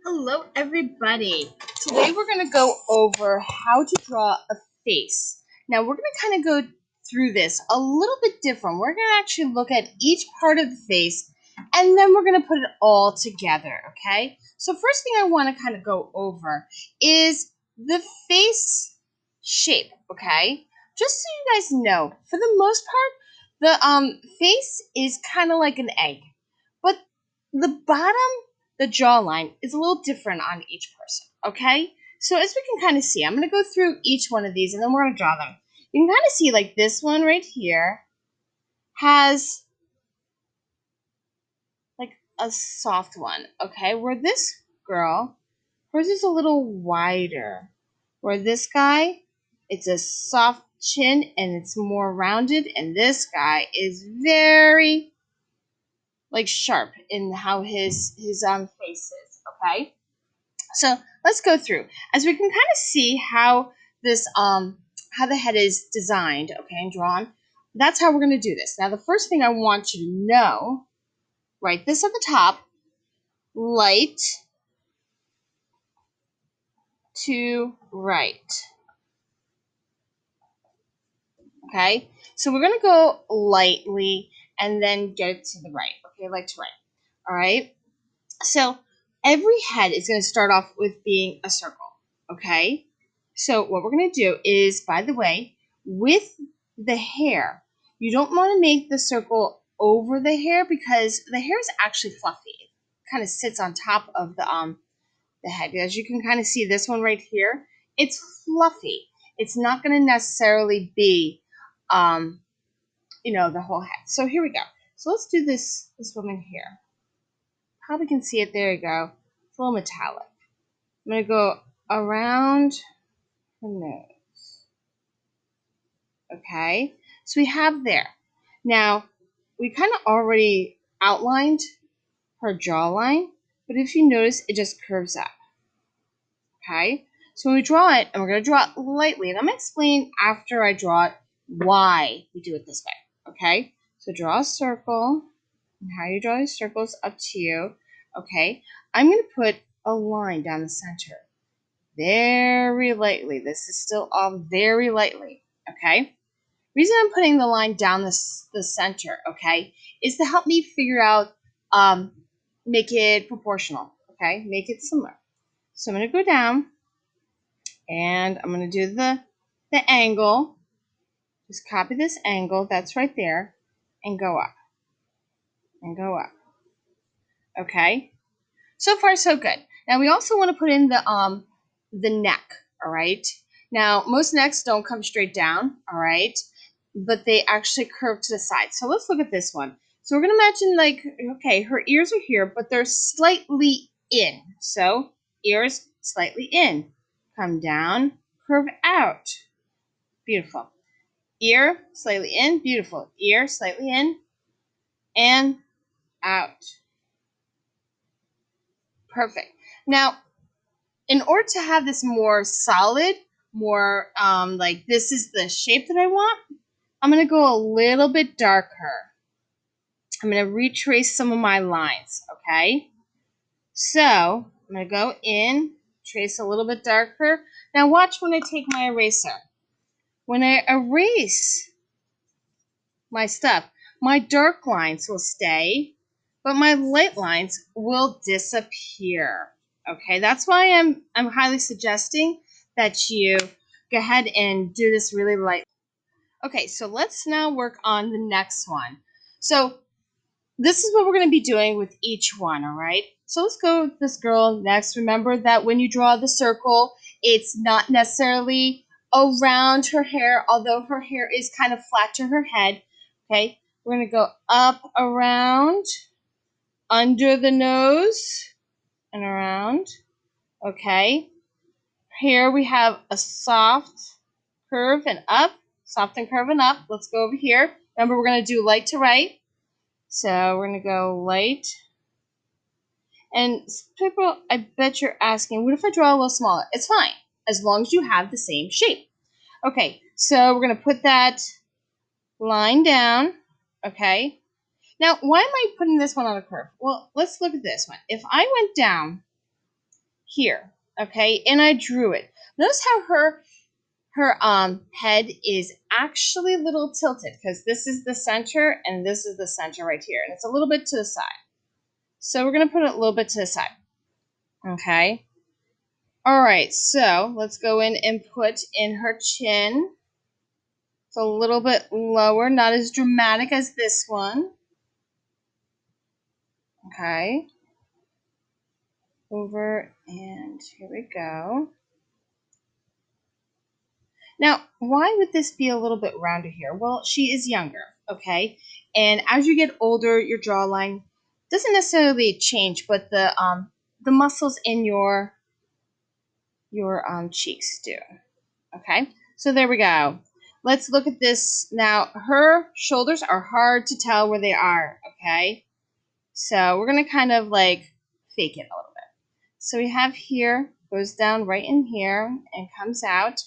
Hello, everybody. Today we're going to go over how to draw a face. Now, we're going to kind of go through this a little bit different. We're going to actually look at each part of the face, and then we're going to put it all together, okay? So first thing I want to kind of go over is the face shape, okay? Just so you guys know, for the most part, the face is kind of like an egg, but the bottom, the jawline, is a little different on each person, okay? So as we can kind of see, I'm going to go through each one of these and then we're going to draw them. You can kind of see like this one right here has like a soft one, okay? Where this girl, hers is a little wider. Where this guy, it's a soft chin and it's more rounded, and this guy is very like sharp in how his face is, okay? So let's go through as we can kind of see how this how the head is designed, okay, and drawn. That's how we're going to do this. Now the first thing I want you to know, write this at the top, light to right. Okay? So we're going to go lightly and then get it to the right. Okay, light to right. All right? So every head is going to start off with being a circle. Okay? So what we're going to do is, by the way, with the hair, you don't want to make the circle over the hair because the hair is actually fluffy. It kind of sits on top of the head. As you can kind of see this one right here, it's fluffy. It's not going to necessarily be the whole head. So here we go. So let's do this woman here. Probably can see it. There you go. It's a little metallic. I'm going to go around her nose. Okay, so we have there. Now, we kind of already outlined her jawline, but if you notice, it just curves up. Okay, so when we draw it, and we're going to draw it lightly, and I'm going to explain after I draw it why we do it this way. Okay, so draw a circle, and how you draw your circle is up to you. Okay, I'm going to put a line down the center very lightly. This is still all very lightly. Okay. Reason I'm putting the line down the center, okay, is to help me figure out, make it proportional, okay, make it similar. So I'm going to go down, and I'm going to do the angle. Just copy this angle that's right there, and go up, and go up. Okay, so far so good. Now we also want to put in the neck. All right. Now most necks don't come straight down. All right, but they actually curve to the side. So let's look at this one. So we're going to imagine like, okay, her ears are here, but they're slightly in. So ears slightly in. Come down, curve out. Beautiful. Ear slightly in. Beautiful. Ear slightly in and out. Perfect. Now, in order to have this more solid, more like this is the shape that I want, I'm going to go a little bit darker. I'm going to retrace some of my lines, okay? So I'm going to go in, trace a little bit darker. Now watch when I take my eraser. When I erase my stuff, my dark lines will stay, but my light lines will disappear. Okay, that's why I'm highly suggesting that you go ahead and do this really light. Okay, so let's now work on the next one. So this is what we're going to be doing with each one, all right? So let's go with this girl next. Remember that when you draw the circle, it's not necessarily around her hair, although her hair is kind of flat to her head, okay? We're going to go up, around, under the nose, and around, okay? Here we have a soft curve and up, soft and curve and up. Let's go over here. Remember, we're going to do light to right. So we're going to go light. And people, I bet you're asking, what if I draw a little smaller? It's fine, as long as you have the same shape. Okay, so we're going to put that line down. Okay. Now, why am I putting this one on a curve? Well, let's look at this one. If I went down here, okay? And I drew it. Notice how her head is actually a little tilted because this is the center and this is the center right here. And it's a little bit to the side. So we're going to put it a little bit to the side. Okay. All right. So let's go in and put in her chin. It's a little bit lower, not as dramatic as this one. Okay. Over and here we go. Now, why would this be a little bit rounder here? Well, she is younger, okay? And as you get older, your jawline doesn't necessarily change, but the muscles in your cheeks do. Okay? So there we go. Let's look at this now. Her shoulders are hard to tell where they are, okay? So we're going to kind of like fake it a little bit. So we have here, goes down right in here and comes out.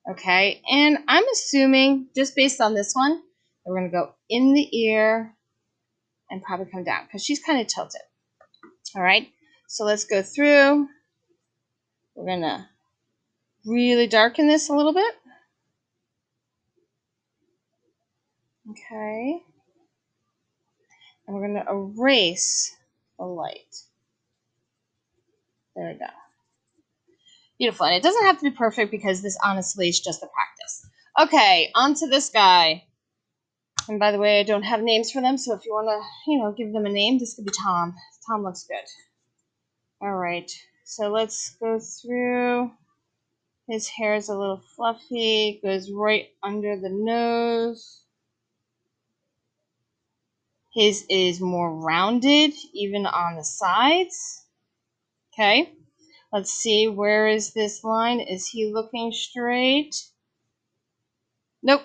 Okay, and I'm assuming, just based on this one, that we're going to go in the ear and probably come down because she's kind of tilted. All right, so let's go through. We're going to really darken this a little bit. Okay, and we're going to erase the light. There we go. Beautiful, and it doesn't have to be perfect because this honestly is just a practice. Okay, on to this guy. And by the way, I don't have names for them, so if you want to, give them a name, this could be Tom. Tom looks good. All right, so let's go through. His hair is a little fluffy, goes right under the nose. His is more rounded, even on the sides. Okay, let's see, where is this line? Is he looking straight? Nope,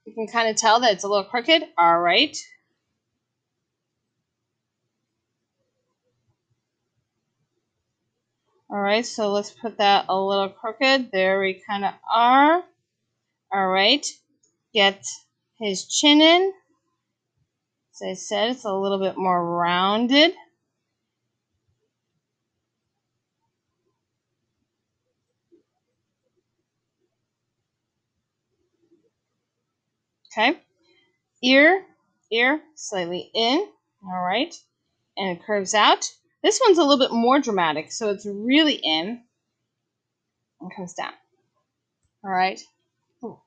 you can kind of tell that it's a little crooked. All right. All right, so let's put that a little crooked. There we kind of are. All right, get his chin in. As I said, it's a little bit more rounded. Okay, ear, slightly in. All right, and it curves out. This one's a little bit more dramatic, so it's really in and comes down. All right. Ooh,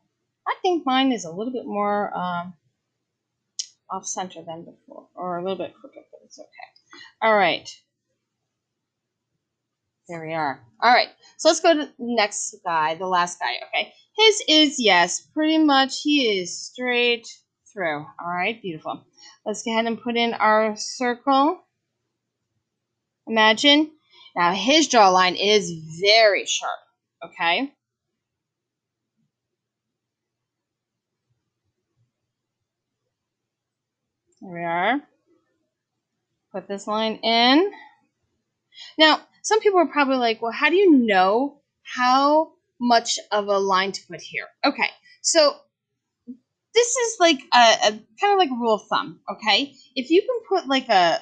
I think mine is a little bit more off center than before, or a little bit crooked, but it's okay. All right. There we are. All right, so let's go to the next guy, the last guy, okay? His is, yes, pretty much he is straight through. All right, beautiful. Let's go ahead and put in our circle. Imagine. Now, his jawline is very sharp, okay? There we are. Put this line in. Now, some people are probably like, well, how do you know how much of a line to put here? Okay, so this is like a kind of like a rule of thumb, okay? If you can put like uh,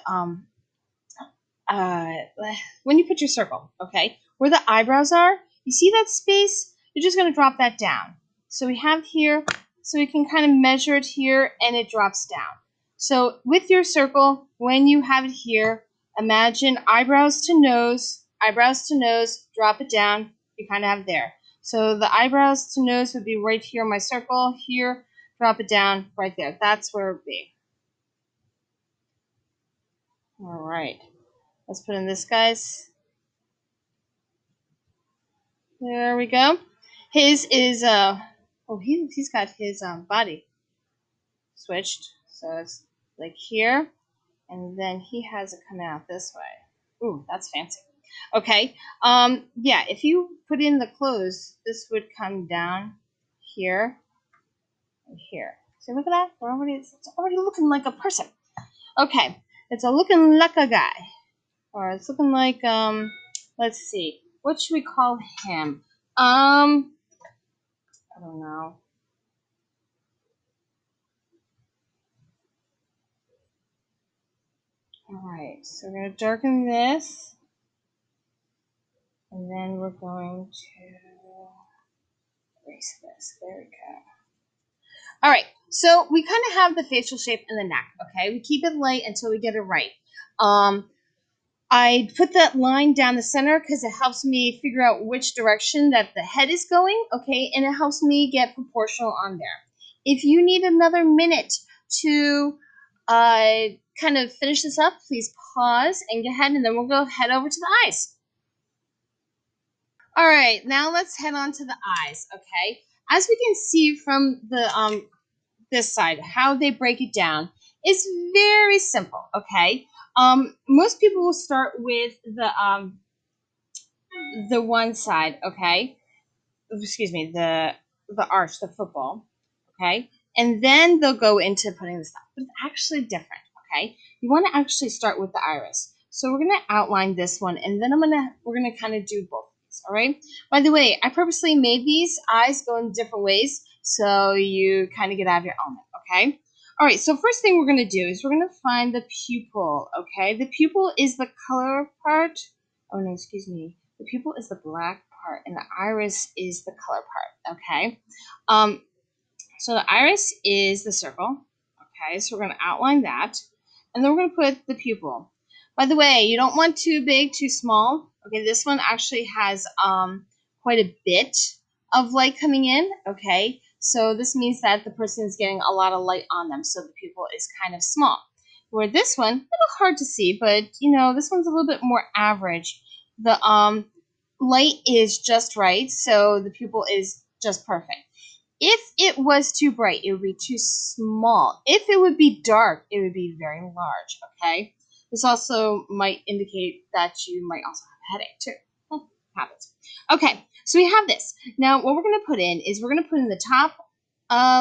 when you put your circle, okay, where the eyebrows are, you see that space? You're just going to drop that down. So we have here, so we can kind of measure it here, and it drops down. So with your circle, when you have it here, imagine eyebrows to nose, drop it down, you kind of have it there. So the eyebrows to nose would be right here in my circle, here, drop it down, right there. That's where it would be. All right. Let's put in this guy's. There we go. His is he's got his body switched, so it's like here, and then he has it come out this way. Ooh, that's fancy. Okay. Yeah, if you put in the clothes, this would come down here and here. So look at that. It's already looking like a person. Okay. It's looking like a guy. Or it's looking like let's see. What should we call him? I don't know. Alright, so we're going to darken this. And then we're going to erase this. There we go. All right, so we kind of have the facial shape in the neck, okay? We keep it light until we get it right. I put that line down the center because it helps me figure out which direction that the head is going, okay? And it helps me get proportional on there. If you need another minute to kind of finish this up, please pause and go ahead, and then we'll go head over to the eyes. All right, now let's head on to the eyes, okay? As we can see from the this side, how they break it down is very simple, okay? Most people will start with the one side, okay? Excuse me, the arch, the football, okay? And then they'll go into putting the stuff. But it's actually different, okay? You want to actually start with the iris. So we're gonna outline this one, and then we're gonna kind of do both of these, all right? By the way, I purposely made these eyes go in different ways so you kind of get out of your element, okay? All right, so first thing we're gonna do is we're gonna find the pupil, okay? The pupil is the color part. Oh no, excuse me. The pupil is the black part, and the iris is the color part, okay? So the iris is the circle, okay? So we're going to outline that, and then we're going to put the pupil. By the way, you don't want too big, too small. Okay, this one actually has quite a bit of light coming in, okay? So this means that the person is getting a lot of light on them, so the pupil is kind of small. Where this one, a little hard to see, but you know, this one's a little bit more average. The light is just right, so the pupil is just perfect. If it was too bright, it would be too small. If it would be dark, it would be very large, okay? This also might indicate that you might also have a headache, too. Well, happens. Okay, so we have this. Now, what we're going to put in is we're going to put in the top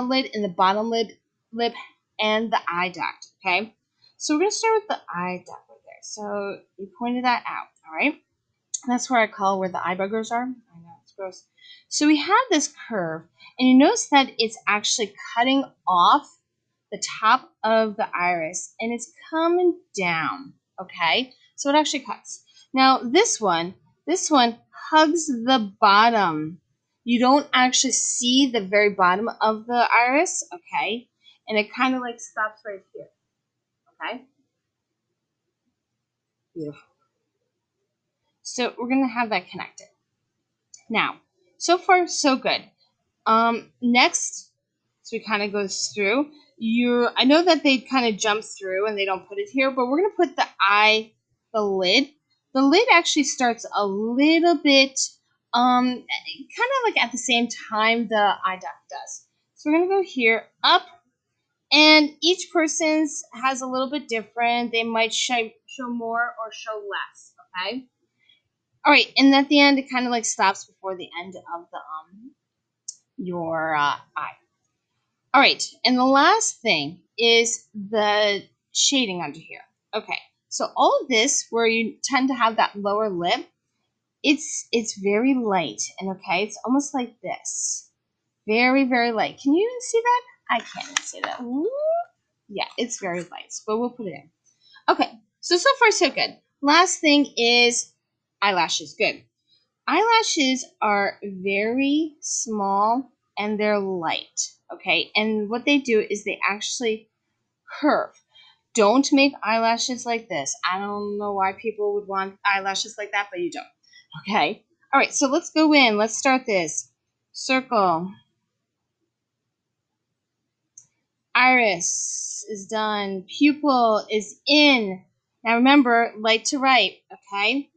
lid and the bottom lip and the eye duct, okay? So we're going to start with the eye duct right there. So you pointed that out, all right? That's where I call where the eye buggers are. I know, it's gross. So we have this curve, and you notice that it's actually cutting off the top of the iris, and it's coming down, okay? So it actually cuts. Now this one hugs the bottom. You don't actually see the very bottom of the iris, okay? And it kind of like stops right here, okay? Beautiful. So we're going to have that connected. Now, so far so good. Next, so it kind of goes through. I know that they kind of jump through and they don't put it here, but we're gonna put the lid. The lid actually starts a little bit, kind of like at the same time the eye duct does. So we're gonna go here, up, and each person's has a little bit different. They might show more or show less. Okay. All right, and at the end, it kind of like stops before the end of the your eye. All right, and the last thing is the shading under here. Okay, so all of this, where you tend to have that lower lip, it's very light, and okay, it's almost like this, very very light. Can you even see that? I can't even see that. Woo! Yeah, it's very light, but we'll put it in. Okay, so far so good. Last thing is eyelashes. Good. Eyelashes are very small and they're light, okay? And what they do is they actually curve. Don't make eyelashes like this. I don't know why people would want eyelashes like that, but you don't, okay? All right, so let's go in. Let's start this. Circle. Iris is done. Pupil is in. Now remember, light to right, okay?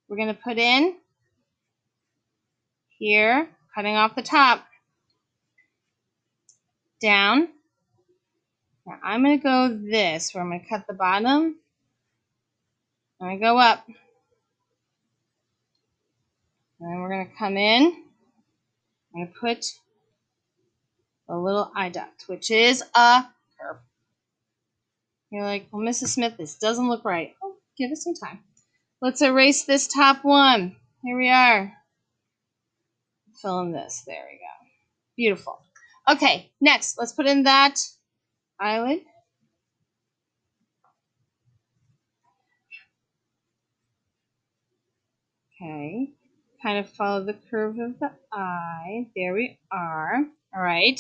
We're going to put in here, cutting off the top, down. Now I'm going to go this, where I'm going to cut the bottom. I'm going to go up. And then we're going to come in. I'm going to put a little eye duct, which is a curve. You're like, well, Mrs. Smith, this doesn't look right. Oh, give us some time. Let's erase this top one. Here we are. Fill in this. There we go. Beautiful. Okay, next, let's put in that eyelid. Okay. kind of follow the curve of the eye. There we are. All right.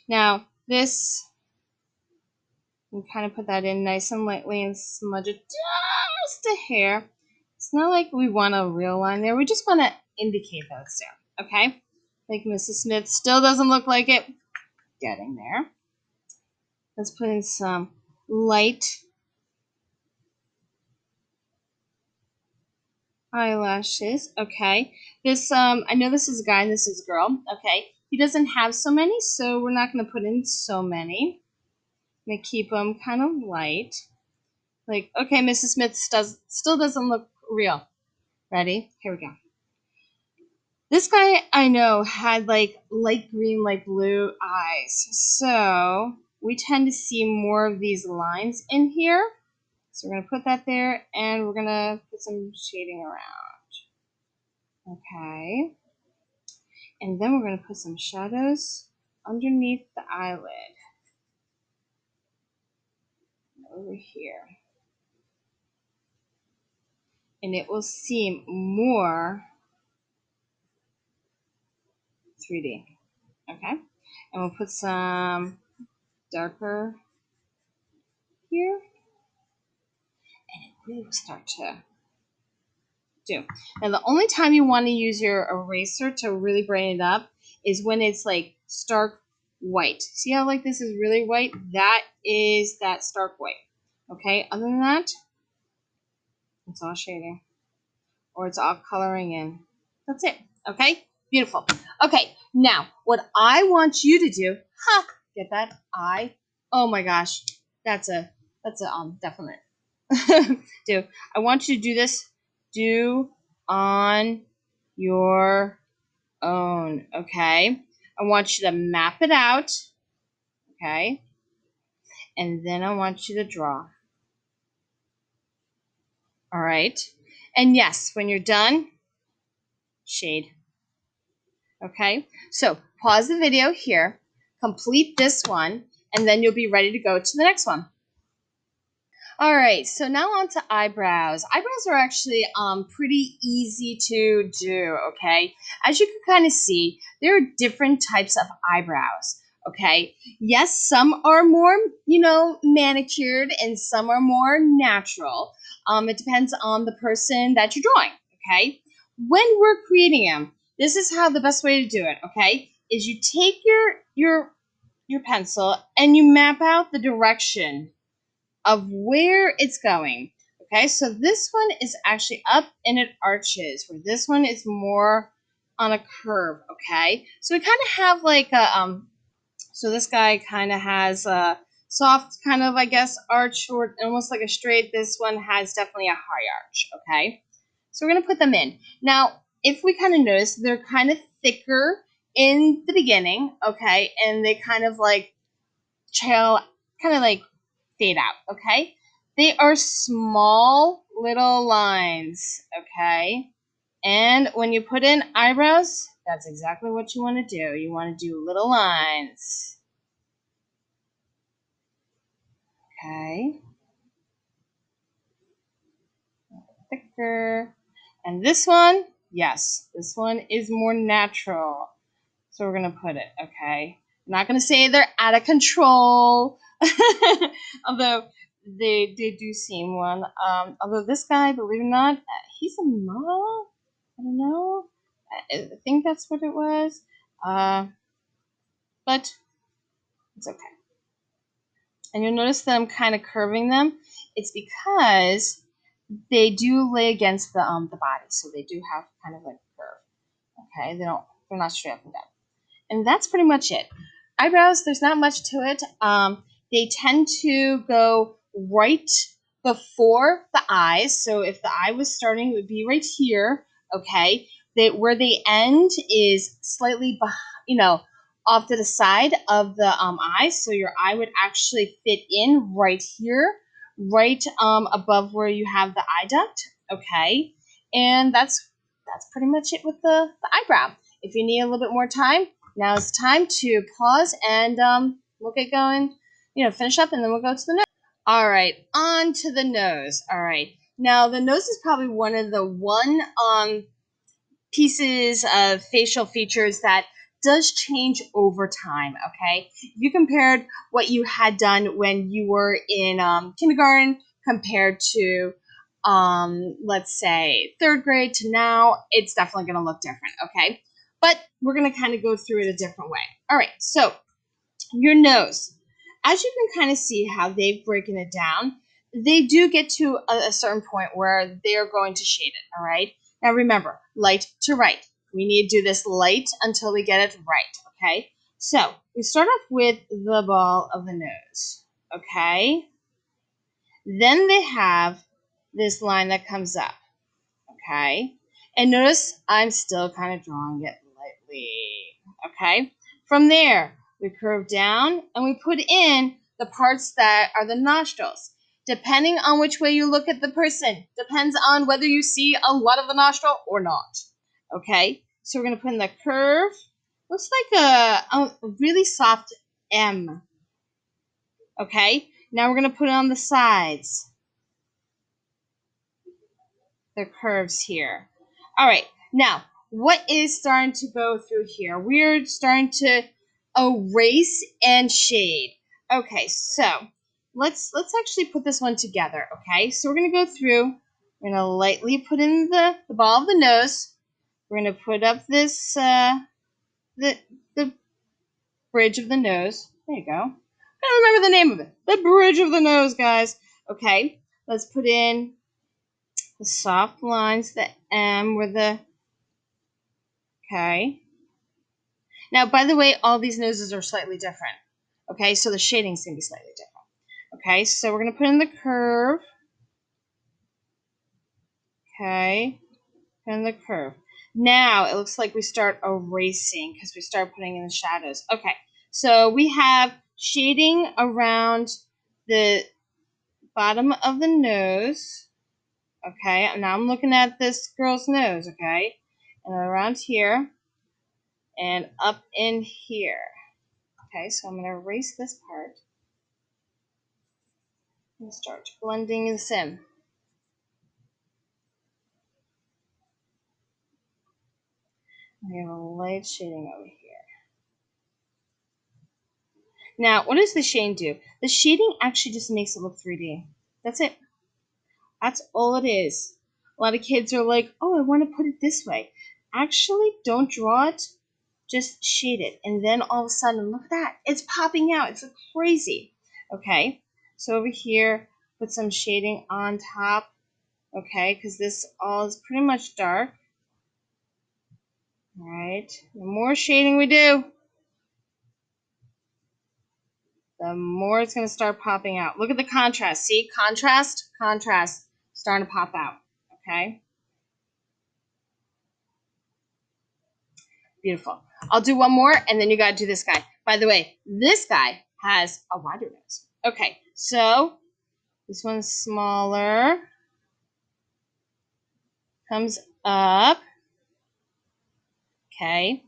Now this, and kind of put that in nice and lightly and smudge it just a hair. It's not like we want a real line there. We just want to indicate that it's there. Okay. Like Mrs. Smith still doesn't look like it. Getting there. Let's put in some light eyelashes. Okay. This I know this is a guy and this is a girl. Okay. He doesn't have so many, so we're not going to put in so many. I'm going to keep them kind of light. Like, okay, Mrs. Smith still doesn't look real. Ready? Here we go. This guy I know had like light green, light blue eyes. So we tend to see more of these lines in here. So we're going to put that there and we're going to put some shading around. Okay. And then we're going to put some shadows underneath the eyelid. Over here. And it will seem more 3D. Okay? And we'll put some darker here. And it really will start to do. Now the only time you want to use your eraser to really brighten it up is when it's like stark white. See how like this is really white? That is that stark white. Okay? Other than that, it's all shading. Or it's all coloring in. That's it. Okay? Beautiful. Okay, now what I want you to do, get that eye. Oh my gosh. That's a definite. Do. I want you to do this. Do on your own, okay? I want you to map it out, okay? And then I want you to draw. All right? And yes, when you're done, shade. Okay? So pause the video here, complete this one, and then you'll be ready to go to the next one. All right, so now on to eyebrows. Eyebrows are actually pretty easy to do, okay? As you can kind of see, there are different types of eyebrows, okay? Yes, some are more, manicured and some are more natural. It depends on the person that you're drawing, okay? When we're creating them, this is how the best way to do it, okay? Is you take your pencil and you map out the direction of where it's going. Okay, so this one is actually up and it arches, where this one is more on a curve. Okay, so we kind of have like a so this guy kind of has a soft kind of, I guess, arch, or almost like a straight. This one has definitely a high arch. Okay, so we're gonna put them in now. If we kind of notice, they're kind of thicker in the beginning. Okay, and they kind of like trail, kind of like fade out, okay? They are small little lines, okay? And when you put in eyebrows, that's exactly what you want to do. You want to do little lines. Okay? Thicker. And this one, yes, this one is more natural. So we're going to put it, okay? I'm not going to say they're out of control, although they do seem one. Although this guy, believe it or not, he's a model. I don't know. I think that's what it was. But it's okay. And you'll notice that I'm kind of curving them. It's because they do lay against the body, so they do have kind of like a curve. Okay, they're not straight up and down. And that's pretty much it. Eyebrows, there's not much to it. They tend to go right before the eyes. So if the eye was starting, it would be right here. Okay, where they end is slightly, off to the side of the eye. So your eye would actually fit in right here, right above where you have the eye duct. Okay, and that's pretty much it with the eyebrow. If you need a little bit more time, now it's time to pause and we'll get going, finish up, and then we'll go to the nose. All right, on to the nose. All right. Now, the nose is probably one of the pieces of facial features that does change over time, okay? If you compared what you had done when you were in kindergarten compared to, let's say, third grade to now, it's definitely going to look different, okay? But we're going to kind of go through it a different way. All right, so your nose. As you can kind of see how they've broken it down, they do get to a certain point where they're going to shade it, all right? Now remember, light to right. We need to do this light until we get it right, okay? So we start off with the ball of the nose, okay? Then they have this line that comes up, okay? And notice I'm still kind of drawing it lightly, okay? From there, we curve down and we put in the parts that are the nostrils. Depending on which way you look at the person, depends on whether you see a lot of the nostril or not, okay? So we're going to put in the curve. Looks like a really soft M, okay? Now we're going to put it on the sides. The curves here. All right, now what is starting to go through here? We're starting to erase and shade. Okay, so let's actually put this one together. Okay, so we're gonna go through. We're gonna lightly put in the ball of the nose. We're gonna put up this the bridge of the nose. There you go. I don't remember the name of it. The bridge of the nose, guys. Okay, let's put in the soft lines, the M with the, okay. Now, by the way, all these noses are slightly different. Okay, so the shading's going to be slightly different. Okay, so we're going to put in the curve. Okay, and the curve. Now, it looks like we start erasing because we start putting in the shadows. Okay, so we have shading around the bottom of the nose. Okay, and now I'm looking at this girl's nose, okay? And around here and up in here. Okay, so I'm going to erase this part and start blending this in. We have a light shading over here. Now, what does the shade do? The shading actually just makes it look 3D. That's it. That's all it is. A lot of kids are like, oh, I want to put it this way. Actually, don't draw it. Just shade it. And then all of a sudden, look at that. It's popping out. It's crazy. Okay. So over here, put some shading on top. Okay, because this all is pretty much dark. All right. The more shading we do, the more it's going to start popping out. Look at the contrast. See? Contrast, contrast, starting to pop out. Okay? Beautiful. I'll do one more, and then you got to do this guy. By the way, this guy has a wider nose. Okay, so this one's smaller. Comes up. Okay.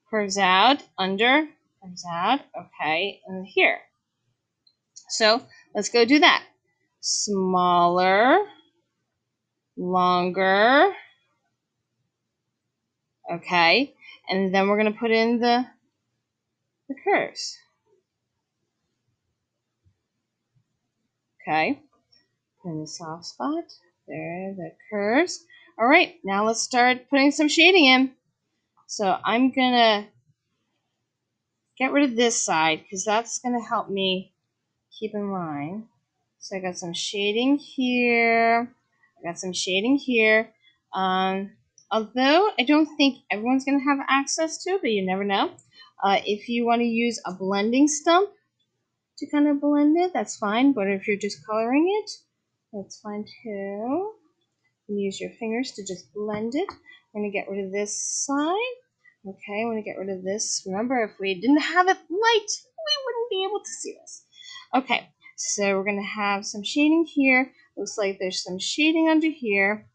Curves out, under, curves out. Okay, and here. So let's go do that. Smaller, longer. Okay, and then we're going to put in the curves. Okay, put in the soft spot. There, the curves. All right, now let's start putting some shading in. So I'm going to get rid of this side because that's going to help me keep in line. So I got some shading here. I got some shading here. Although I don't think everyone's going to have access to it, but you never know. If you want to use a blending stump to kind of blend it, that's fine. But if you're just coloring it, that's fine too. You use your fingers to just blend it. I'm going to get rid of this side. Okay, I'm going to get rid of this. Remember, if we didn't have it light, we wouldn't be able to see this. Okay, so we're going to have some shading here. Looks like there's some shading under here.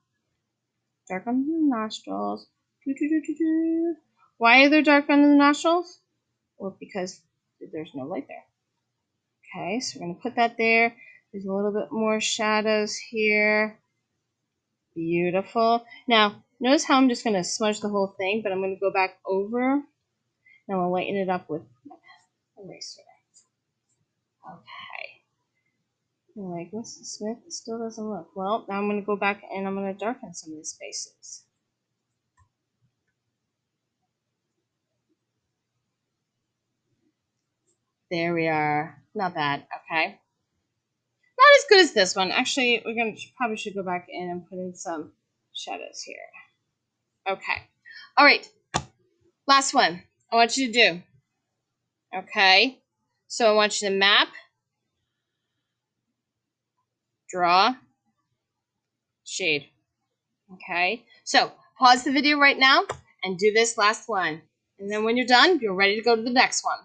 Dark under the nostrils. Why are there dark under the nostrils? Well, because there's no light there. Okay, so we're going to put that there. There's a little bit more shadows here. Beautiful. Now, Notice how I'm just going to smudge the whole thing, but I'm going to go back over and I'm going to lighten it up with my eraser. Okay. You're like, Mrs. Smith, it still doesn't look. Well, now I'm going to go back and I'm going to darken some of these spaces. There we are. Not bad. Okay. Not as good as this one. Actually, we're going to probably should go back in and put in some shadows here. Okay. All right. Last one. I want you to do. Okay. So I want you to map, draw, shade. Okay. So pause the video right now and do this last one. And then when you're done, you're ready to go to the next one.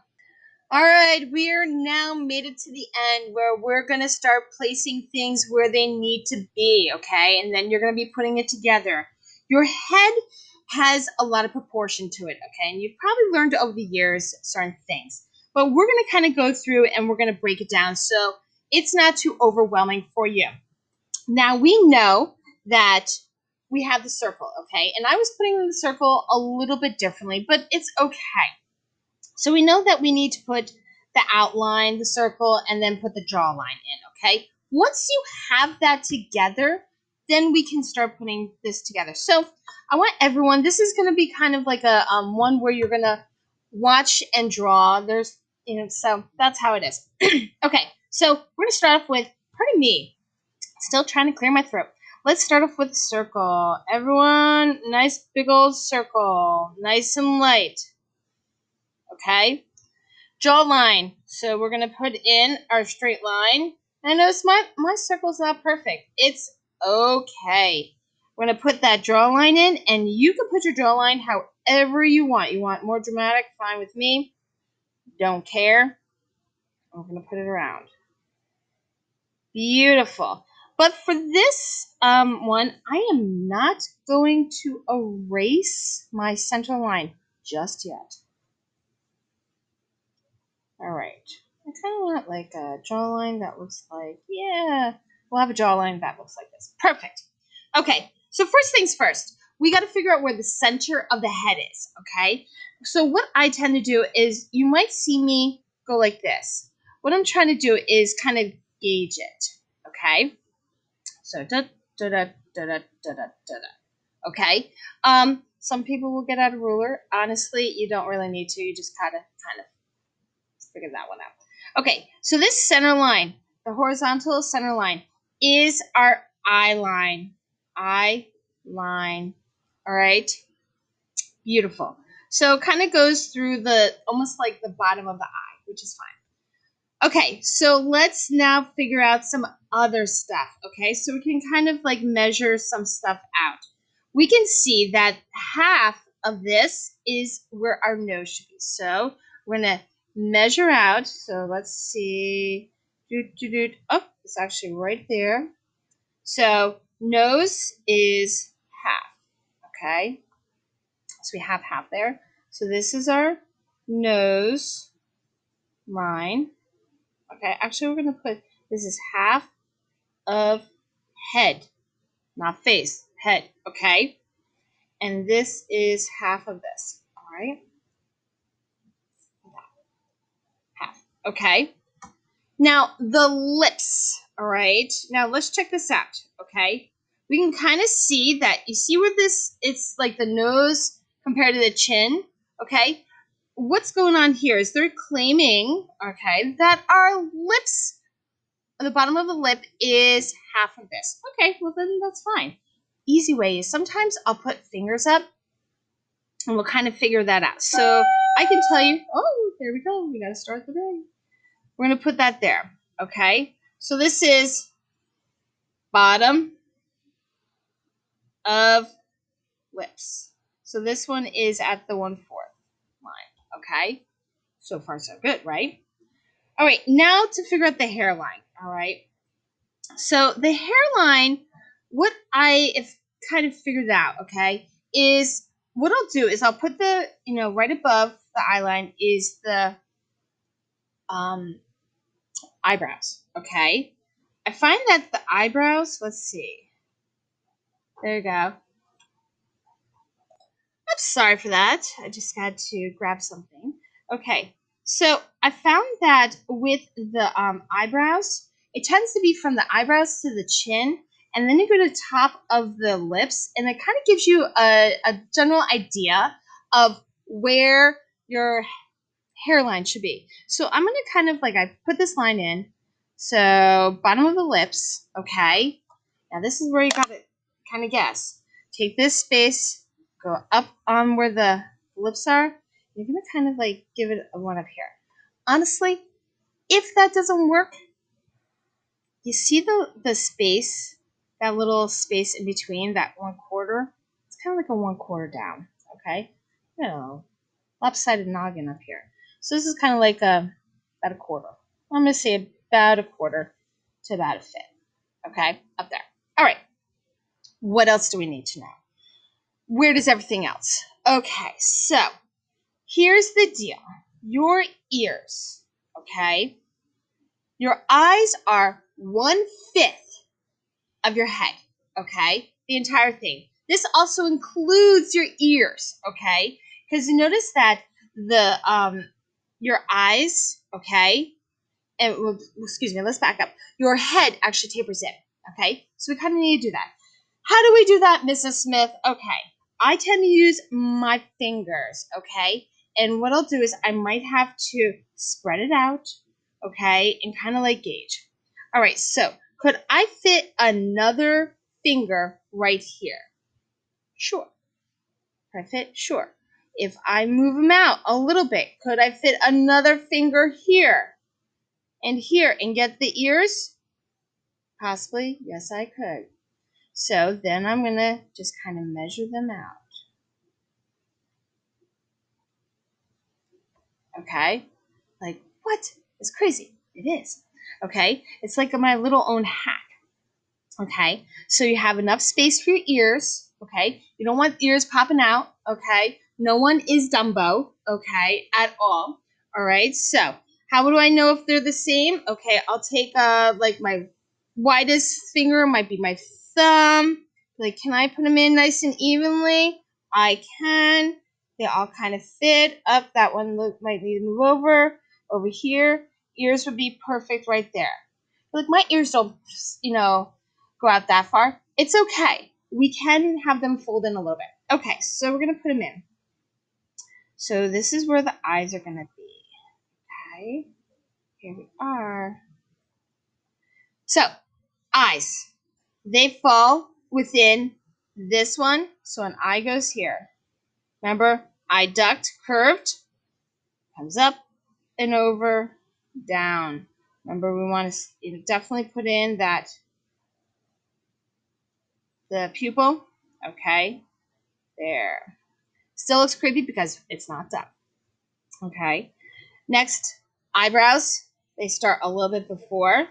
All right, we're now made it to the end where we're going to start placing things where they need to be, okay? And then you're going to be putting it together. Your head has a lot of proportion to it, okay? And you've probably learned over the years certain things. But we're going to kind of go through and we're going to break it down so it's not too overwhelming for you. Now, we know that we have the circle, okay? And I was putting the circle a little bit differently, but it's okay. So we know that we need to put the outline, the circle, and then put the jawline in, okay? Once you have that together, then we can start putting this together. So I want everyone, this is going to be kind of like a one where you're going to watch and draw. There's, so that's how it is. Okay, so we're going to start off with, pardon me, still trying to clear my throat. Let's start off with a circle. Everyone, nice big old circle, nice and light. Okay, jawline. So we're going to put in our straight line. And notice my circle's not perfect. It's okay. We're going to put that jawline in, and you can put your jawline however you want. You want more dramatic? Fine with me. Don't care. We're going to put it around. Beautiful. But for this one, I am not going to erase my center line just yet. All right. I kind of want like a jawline that looks like, yeah, we'll have a jawline that looks like this. Perfect. Okay, so first things first, we got to figure out where the center of the head is, okay? So what I tend to do is, you might see me go like this. What I'm trying to do is kind of gauge it, okay? So da da da da da da da da. Okay. Some people will get out a ruler. Honestly, you don't really need to. You just kind of figure that one out. Okay, so this center line, the horizontal center line, is our eye line. Eye line. All right. Beautiful. So it kind of goes through the, almost like the bottom of the eye, which is fine. Okay, so let's now figure out some other stuff. Okay, so we can kind of like measure some stuff out. We can see that half of this is where our nose should be. So we're going to measure out. So let's see. Oh, it's actually right there. So nose is half. Okay, so we have half there. So this is our nose line. Okay, actually we're going to put, this is half of head, not face, head, okay? And this is half of this, all right? Half, okay? Now, the lips, all right? Now, let's check this out, okay? We can kind of see that, you see where this, it's like the nose compared to the chin, okay? What's going on here is they're claiming, okay, that our lips, the bottom of the lip is half of this. Okay, well then that's fine. Easy way is sometimes I'll put fingers up and we'll kind of figure that out. So I can tell you, oh, there we go. We got to start the day. We're going to put that there. Okay, so this is bottom of lips. So this one is at the 1/4 line. Okay, so far so good, right? All right, now to figure out the hairline. All right, so the hairline, what I have kind of figured out, okay, is what I'll do is I'll put the, right above the eye line is the eyebrows, okay? I find that the eyebrows, let's see, there you go. Oops, sorry for that. I just had to grab something. Okay, so I found that with the eyebrows, it tends to be from the eyebrows to the chin, and then you go to the top of the lips, and it kind of gives you a general idea of where your hairline should be. So I'm going to kind of like, I put this line in. So bottom of the lips, okay. Now this is where you got to kind of guess. Take this space, go up on where the lips are. You're going to kind of like give it a one up here. Honestly, if that doesn't work, you see the space, that little space in between, that 1/4? It's kind of like a 1/4 down, okay? You know, lopsided noggin up here. So this is kind of like about a quarter. I'm going to say about a quarter to about a fifth. Okay, up there. All right. What else do we need to know? Where does everything else? Okay, so here's the deal. Your ears, okay? Your eyes are 1/5 of your head, okay? The entire thing. This also includes your ears, okay? Because you notice that the your eyes, okay, and excuse me, let's back up. Your head actually tapers in, okay? So we kind of need to do that. How do we do that, Mrs. Smith? Okay, I tend to use my fingers, okay? And what I'll do is I might have to spread it out, okay, and kind of like gauge. All right, so could I fit another finger right here? Sure. Could I fit? Sure. If I move them out a little bit, could I fit another finger here and here and get the ears? Possibly. Yes, I could. So then I'm going to just kind of measure them out. Okay? Like, what? It's crazy. It is. Okay? It's like my little own hack. Okay? So you have enough space for your ears. Okay? You don't want ears popping out. Okay? No one is Dumbo. Okay? At all. All right? So, how do I know if they're the same? Okay, I'll take like my widest finger, might be my thumb. Like, can I put them in nice and evenly? I can. They all kind of fit. Up, that one might need to move over here. Ears would be perfect right there. Like, my ears don't, go out that far. It's okay. We can have them fold in a little bit. Okay, so we're going to put them in. So this is where the eyes are going to be. Okay, here we are. So, eyes. They fall within this one. So an eye goes here. Remember, eye duct, curved, comes up and over, down. Remember, we want to definitely put in the pupil. Okay, there. Still looks creepy because it's not done. Okay. Next, eyebrows. They start a little bit before.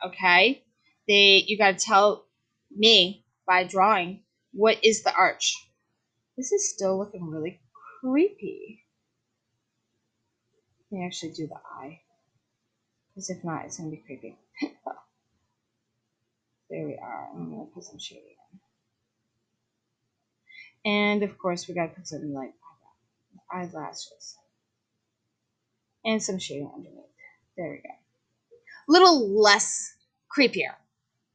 Okay. You got to tell me by drawing what is the arch. This is still looking really creepy. Let me actually do the eye. Because if not, it's going to be creepy. There we are. I'm going to put some shading in. And of course, we got to put some like eyelashes. And some shading underneath. There we go. Little less creepier.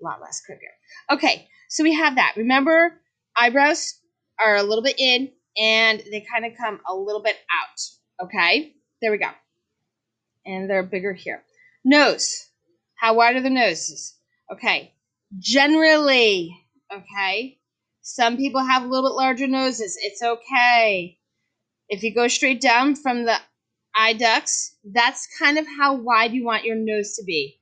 A lot less creepier. Okay, so we have that. Remember, eyebrows are a little bit in, and they kind of come a little bit out. Okay, there we go. And they're bigger here. Nose. How wide are the noses? Okay, generally, okay, some people have a little bit larger noses. It's okay. If you go straight down from the eye ducts, that's kind of how wide you want your nose to be.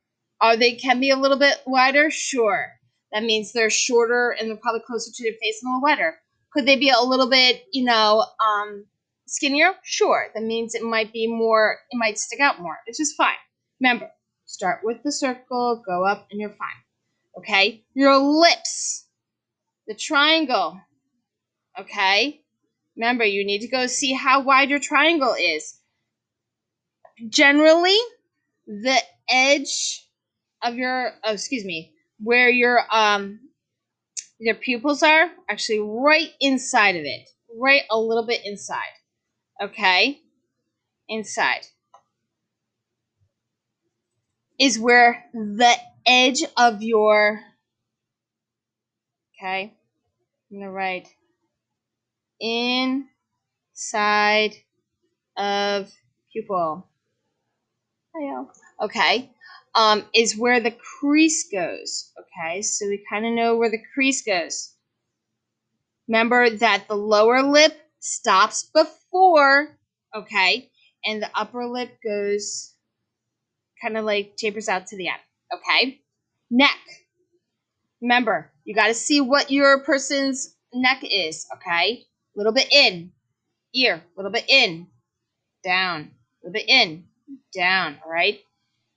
They can be a little bit wider? Sure. That means they're shorter and they're probably closer to your face and a little wider. Could they be a little bit, skinnier? Sure. That means it might be more, it might stick out more. It's just fine. Remember, start with the circle, go up, and you're fine. Okay? Your lips, the triangle. Okay? Remember, you need to go see how wide your triangle is. Generally, the edge of where your pupils are, actually right inside of it. right a little bit inside. Okay? Inside is where the edge of your, okay, I'm going to write inside of pupil. Okay. Is where the crease goes. Okay, so we kind of know where the crease goes. Remember that the lower lip stops before, okay, and the upper lip goes kind of like tapers out to the end. Okay? Neck. Remember, you got to see what your person's neck is. Okay? A little bit in. Ear. A little bit in. Down. A little bit in. Down. All right?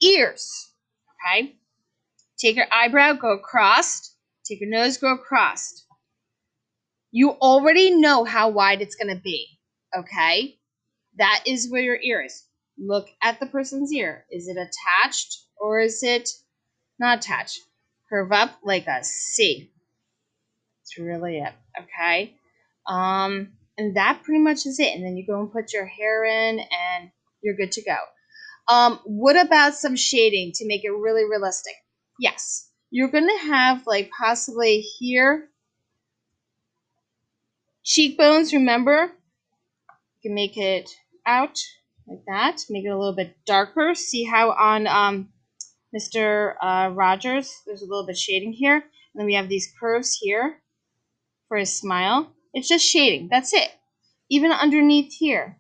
Ears. Okay? Take your eyebrow, go across. Take your nose, go across. You already know how wide it's going to be. Okay? That is where your ear is. Look at the person's ear. Is it attached or is it not attached? Curve up like a C. That's really it. Okay? And that pretty much is it. And then you go and put your hair in and you're good to go. What about some shading to make it really realistic? Yes. You're going to have like possibly here cheekbones, remember? You can make it out like that, make it a little bit darker. See how on Mr. Rogers, there's a little bit shading here. And then we have these curves here for his smile. It's just shading. That's it. Even underneath here,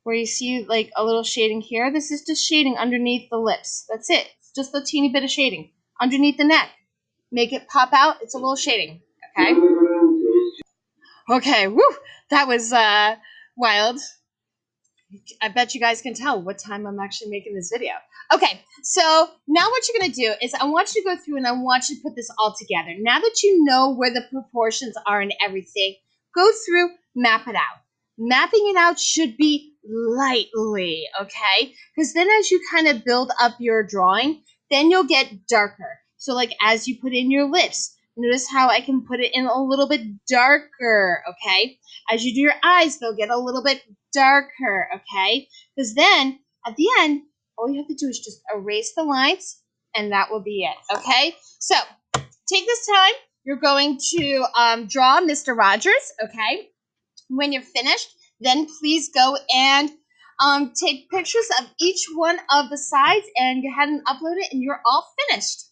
where you see like a little shading here, this is just shading underneath the lips. That's it. It's just a teeny bit of shading. Underneath the neck. Make it pop out. It's a little shading. Okay? Okay, woo! That was wild. I bet you guys can tell what time I'm actually making this video. Okay, so now what you're going to do is I want you to go through and I want you to put this all together. Now that you know where the proportions are and everything, go through, map it out. Mapping it out should be lightly, okay? Because then as you kind of build up your drawing, then you'll get darker. So like as you put in your lips, notice how I can put it in a little bit darker, okay? As you do your eyes, they'll get a little bit darker, okay? Because then at the end, all you have to do is just erase the lines and that will be it, okay? So take this time. You're going to draw Mr. Rogers, okay? When you're finished, then please go and take pictures of each one of the sides and go ahead and upload it and you're all finished.